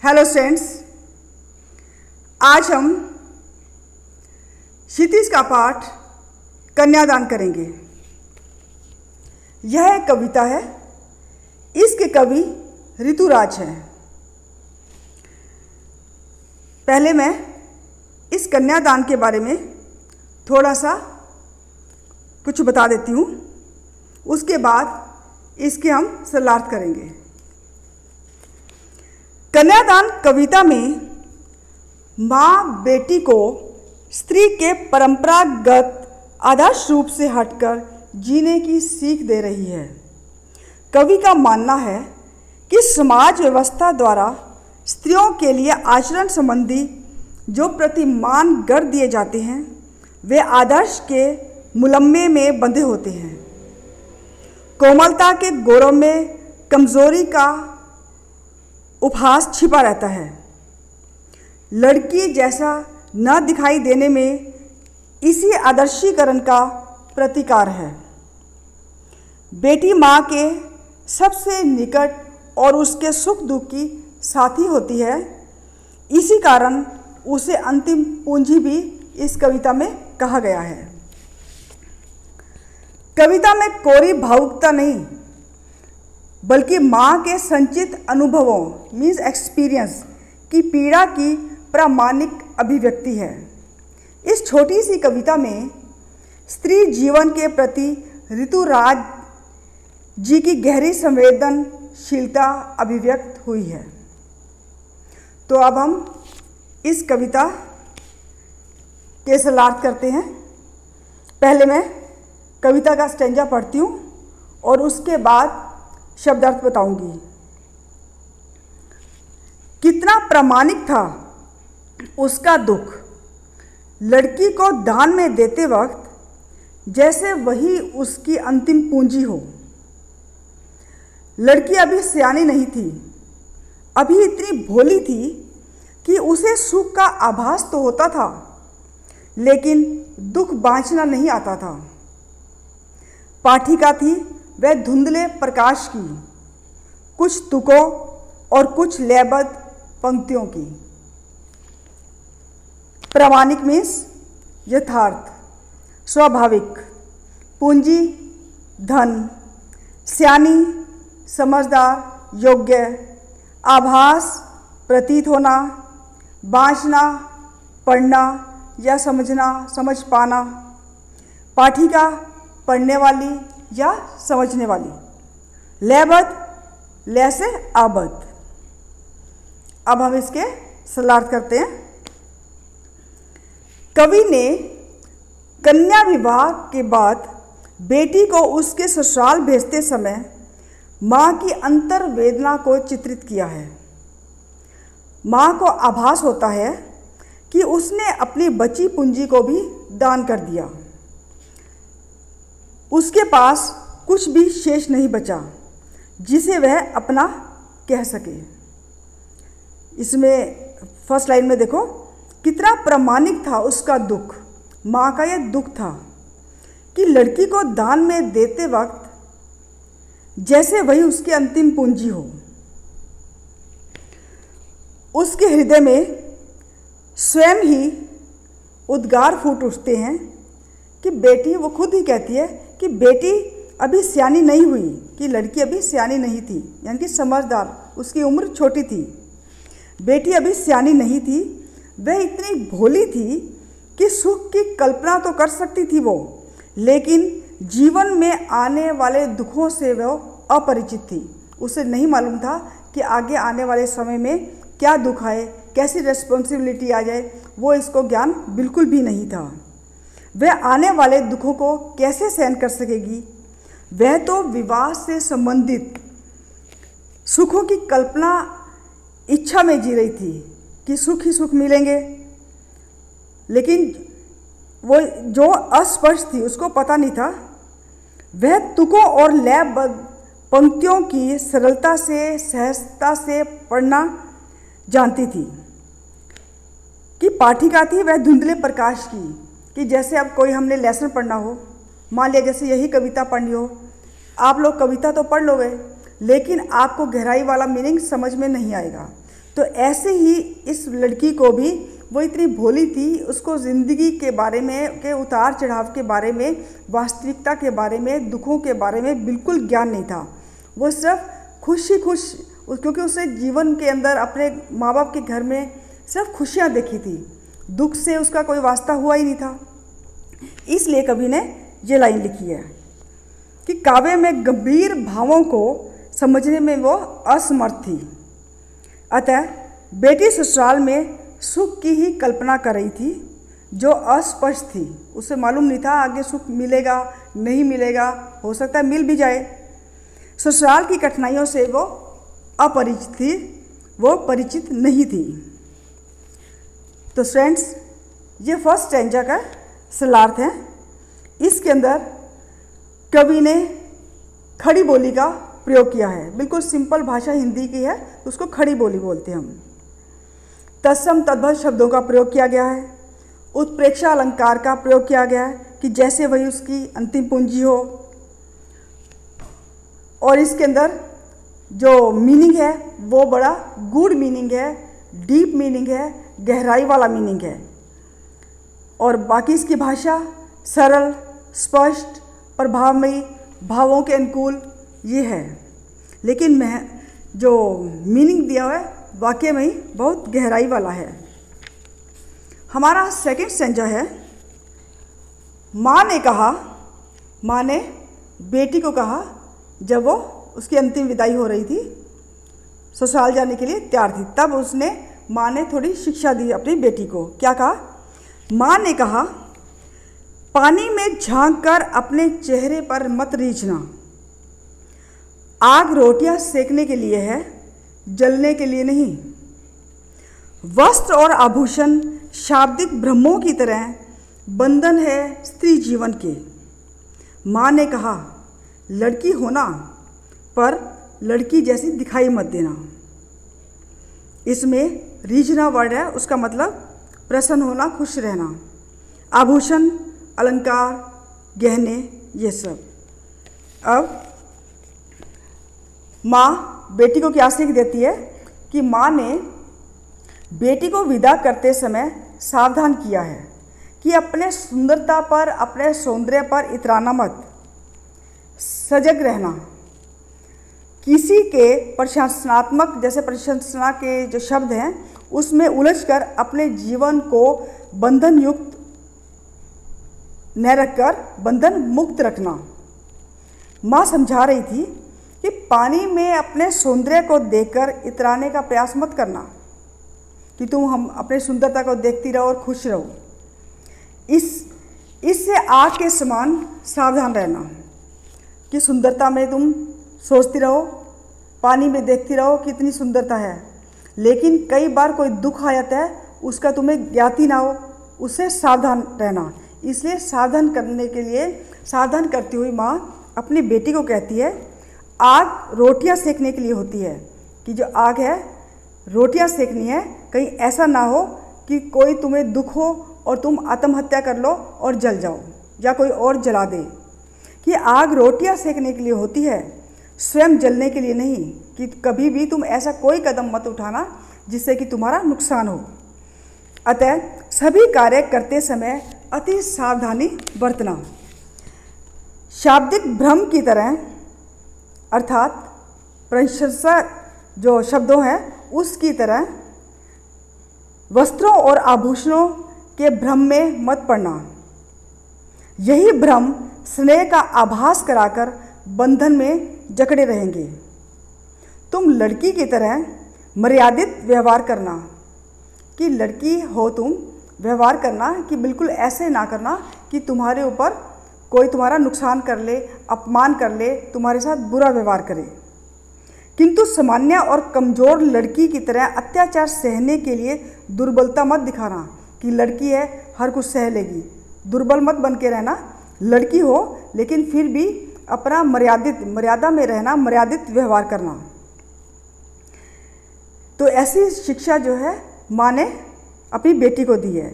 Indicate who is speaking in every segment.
Speaker 1: Hello students, आज हम क्षितिज का पाठ कन्यादान करेंगे। यह एक कविता है। इसके कवि ऋतुराज हैं। पहले मैं इस कन्यादान के बारे में थोड़ा सा कुछ बता देती हूँ, उसके बाद इसके हम सलार्थ करेंगे। कन्यादान कविता में माँ बेटी को स्त्री के परंपरागत आदर्श रूप से हटकर जीने की सीख दे रही है। कवि का मानना है कि समाज व्यवस्था द्वारा स्त्रियों के लिए आचरण संबंधी जो प्रतिमान गढ़ दिए जाते हैं वे आदर्श के मुलम्मे में बंधे होते हैं। कोमलता के गौरव में कमजोरी का उपहास छिपा रहता है। लड़की जैसा न दिखाई देने में इसी आदर्शीकरण का प्रतिकार है। बेटी माँ के सबसे निकट और उसके सुख दुख की साथी होती है। इसी कारण उसे अंतिम पूंजी भी इस कविता में कहा गया है। कविता में कोरी भावुकता नहीं बल्कि माँ के संचित अनुभवों मीन्स एक्सपीरियंस की पीड़ा की प्रामाणिक अभिव्यक्ति है। इस छोटी सी कविता में स्त्री जीवन के प्रति ऋतुराज जी की गहरी संवेदनशीलता अभिव्यक्त हुई है। तो अब हम इस कविता के सलार्थ करते हैं। पहले मैं कविता का स्टेंजा पढ़ती हूँ और उसके बाद शब्दार्थ बताऊंगी। कितना प्रामाणिक था उसका दुख, लड़की को दान में देते वक्त जैसे वही उसकी अंतिम पूंजी हो। लड़की अभी सयानी नहीं थी, अभी इतनी भोली थी कि उसे सुख का आभास तो होता था लेकिन दुख बाँचना नहीं आता था। पाठिका थी वह धुंधले प्रकाश की, कुछ तुकों और कुछ लयबद्ध पंक्तियों की। प्रामाणिक मीन्स यथार्थ, स्वाभाविक, पूंजी धन, सयानी समझदार योग्य, आभास प्रतीत होना, बाँचना पढ़ना या समझना समझ पाना, पाठिका पढ़ने वाली या समझने वाली, लयबद्ध लय से आबद्ध। अब हम इसके सलार्थ करते हैं। कवि ने कन्या विवाह के बाद बेटी को उसके ससुराल भेजते समय माँ की अंतर वेदना को चित्रित किया है। माँ को आभास होता है कि उसने अपनी बची पूंजी को भी दान कर दिया। उसके पास कुछ भी शेष नहीं बचा जिसे वह अपना कह सके। इसमें फर्स्ट लाइन में देखो, कितना प्रामाणिक था उसका दुख। माँ का यह दुख था कि लड़की को दान में देते वक्त जैसे वही उसकी अंतिम पूंजी हो। उसके हृदय में स्वयं ही उद्गार फूट उठते हैं कि बेटी, वो खुद ही कहती है कि बेटी अभी सयानी नहीं हुई, कि लड़की अभी सयानी नहीं थी, यानी कि समझदार, उसकी उम्र छोटी थी। बेटी अभी सयानी नहीं थी, वह इतनी भोली थी कि सुख की कल्पना तो कर सकती थी वो, लेकिन जीवन में आने वाले दुखों से वह अपरिचित थी। उसे नहीं मालूम था कि आगे आने वाले समय में क्या दुख आए, कैसी रिस्पॉन्सिबिलिटी आ जाए, वो इसको ज्ञान बिल्कुल भी नहीं था। वह आने वाले दुखों को कैसे सहन कर सकेगी। वह तो विवाह से संबंधित सुखों की कल्पना इच्छा में जी रही थी कि सुख ही सुख मिलेंगे, लेकिन वो जो अस्पष्ट थी उसको पता नहीं था। वह तुकों और लयबद्ध पंक्तियों की सरलता से सहजता से पढ़ना जानती थी। कि पाठिका थी वह धुंधले प्रकाश की, कि जैसे अब कोई हमने लेसन पढ़ना हो, मान लिया जैसे यही कविता पढ़नी हो, आप लोग कविता तो पढ़ लोगे लेकिन आपको गहराई वाला मीनिंग समझ में नहीं आएगा। तो ऐसे ही इस लड़की को भी, वो इतनी भोली थी, उसको ज़िंदगी के बारे में, के उतार चढ़ाव के बारे में, वास्तविकता के बारे में, दुखों के बारे में बिल्कुल ज्ञान नहीं था। वो सिर्फ खुश ही खुश, क्योंकि उसे जीवन के अंदर अपने माँ बाप के घर में सिर्फ खुशियाँ देखी थी, दुख से उसका कोई वास्ता हुआ ही नहीं था। इसलिए कवि ने ये लाइन लिखी है कि काव्य में गंभीर भावों को समझने में वो असमर्थ थी। अतः बेटी ससुराल में सुख की ही कल्पना कर रही थी जो अस्पष्ट थी। उसे मालूम नहीं था आगे सुख मिलेगा नहीं मिलेगा, हो सकता है मिल भी जाए। ससुराल की कठिनाइयों से वो अपरिचित थी, वो परिचित नहीं थी। तो फ्रेंड्स, ये फर्स्ट स्टैंजा का सरलार्थ है। इसके अंदर कवि ने खड़ी बोली का प्रयोग किया है। बिल्कुल सिंपल भाषा हिंदी की है, उसको खड़ी बोली बोलते हैं हम। तत्सम तद्भव शब्दों का प्रयोग किया गया है। उत्प्रेक्षा अलंकार का प्रयोग किया गया है कि जैसे वही उसकी अंतिम पूंजी हो। और इसके अंदर जो मीनिंग है वो बड़ा गूढ़ मीनिंग है, डीप मीनिंग है, गहराई वाला मीनिंग है। और बाकी इसकी भाषा सरल, स्पष्ट, प्रभावमयी, भावों के अनुकूल ये है। लेकिन मैं जो मीनिंग दिया हुआ है वाकई में ही बहुत गहराई वाला है। हमारा सेकंड स्टैंजा है, माँ ने कहा, माँ ने बेटी को कहा जब वो उसकी अंतिम विदाई हो रही थी, ससुराल जाने के लिए तैयार थी, तब उसने, माँ ने थोड़ी शिक्षा दी अपनी बेटी को। क्या कहा? माँ ने कहा, पानी में झांक कर अपने चेहरे पर मत रीझना। आग रोटियां सेकने के लिए है, जलने के लिए नहीं। वस्त्र और आभूषण शाब्दिक भ्रमों की तरह बंधन है स्त्री जीवन के। माँ ने कहा, लड़की होना पर लड़की जैसी दिखाई मत देना। इसमें रीझना वर्ड है, उसका मतलब प्रसन्न होना, खुश रहना। आभूषण, अलंकार, गहने, ये सब। अब माँ बेटी को क्या सीख देती है कि माँ ने बेटी को विदा करते समय सावधान किया है कि अपने सुंदरता पर, अपने सौंदर्य पर इतराना मत, सजग रहना। किसी के प्रशंसनात्मक, जैसे प्रशंसना के जो शब्द हैं उसमें उलझकर अपने जीवन को बंधन युक्त न रखकर बंधन मुक्त रखना। माँ समझा रही थी कि पानी में अपने सौंदर्य को देखकर इतराने का प्रयास मत करना कि तुम हम अपने सुंदरता को देखती रहो और खुश रहो। इससे आग के समान सावधान रहना कि सुंदरता में तुम सोचती रहो, पानी में देखती रहो कि इतनी सुंदरता है, लेकिन कई बार कोई दुख आ जाता है, उसका तुम्हें ज्ञात ही ना हो, उससे सावधान रहना। इसलिए सावधान करने के लिए, सावधान करती हुई माँ अपनी बेटी को कहती है, आग रोटियां सेकने के लिए होती है, कि जो आग है रोटियां सेकनी है, कहीं ऐसा ना हो कि कोई तुम्हें दुख हो और तुम आत्महत्या कर लो और जल जाओ या कोई और जला दे। कि आग रोटियां सेकने के लिए होती है, स्वयं जलने के लिए नहीं। कि कभी भी तुम ऐसा कोई कदम मत उठाना जिससे कि तुम्हारा नुकसान हो। अतः सभी कार्य करते समय अति सावधानी बरतना। शाब्दिक भ्रम की तरह, अर्थात प्रशंसा जो शब्दों हैं उसकी तरह वस्त्रों और आभूषणों के भ्रम में मत पड़ना। यही भ्रम स्नेह का आभास कराकर बंधन में जकड़े रहेंगे। तुम लड़की की तरह मर्यादित व्यवहार करना, कि लड़की हो तुम, व्यवहार करना कि बिल्कुल ऐसे ना करना कि तुम्हारे ऊपर कोई तुम्हारा नुकसान कर ले, अपमान कर ले, तुम्हारे साथ बुरा व्यवहार करे। किंतु सामान्य और कमज़ोर लड़की की तरह अत्याचार सहने के लिए दुर्बलता मत दिखाना कि लड़की है हर कुछ सह लेगी। दुर्बल मत बन के रहना, लड़की हो लेकिन फिर भी अपना मर्यादा में रहना, मर्यादित व्यवहार करना। तो ऐसी शिक्षा जो है माँ ने अपनी बेटी को दी है।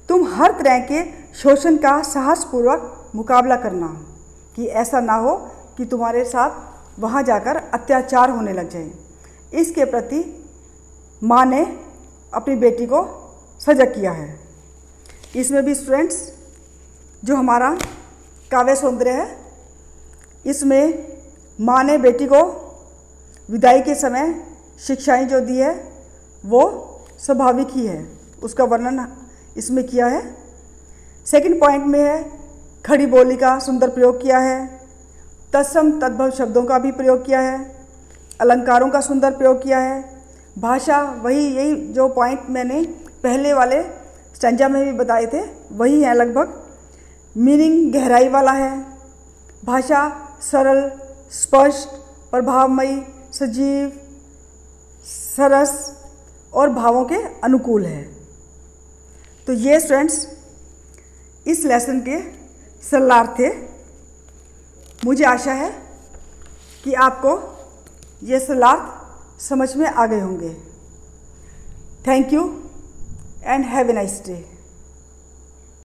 Speaker 1: तुम हर तरह के शोषण का साहसपूर्वक मुकाबला करना, कि ऐसा ना हो कि तुम्हारे साथ वहाँ जाकर अत्याचार होने लग जाए। इसके प्रति माँ ने अपनी बेटी को सजग किया है। इसमें भी स्टूडेंट्स जो हमारा काव्य सौंदर्य है, इसमें माँ ने बेटी को विदाई के समय शिक्षाएं जो दी है वो स्वाभाविक ही है, उसका वर्णन इसमें किया है। सेकंड पॉइंट में है खड़ी बोली का सुंदर प्रयोग किया है, तत्सम तद्भव शब्दों का भी प्रयोग किया है, अलंकारों का सुंदर प्रयोग किया है। भाषा वही, यही जो पॉइंट मैंने पहले वाले स्टैंजा में भी बताए थे वही है लगभग। मीनिंग गहराई वाला है, भाषा सरल, स्पष्ट, प्रभावमयी, सजीव, सरस और भावों के अनुकूल है। तो ये स्टूडेंट्स इस लेसन के सरलार्थ थे। मुझे आशा है कि आपको ये सरलार्थ समझ में आ गए होंगे। Thank you and have a nice day.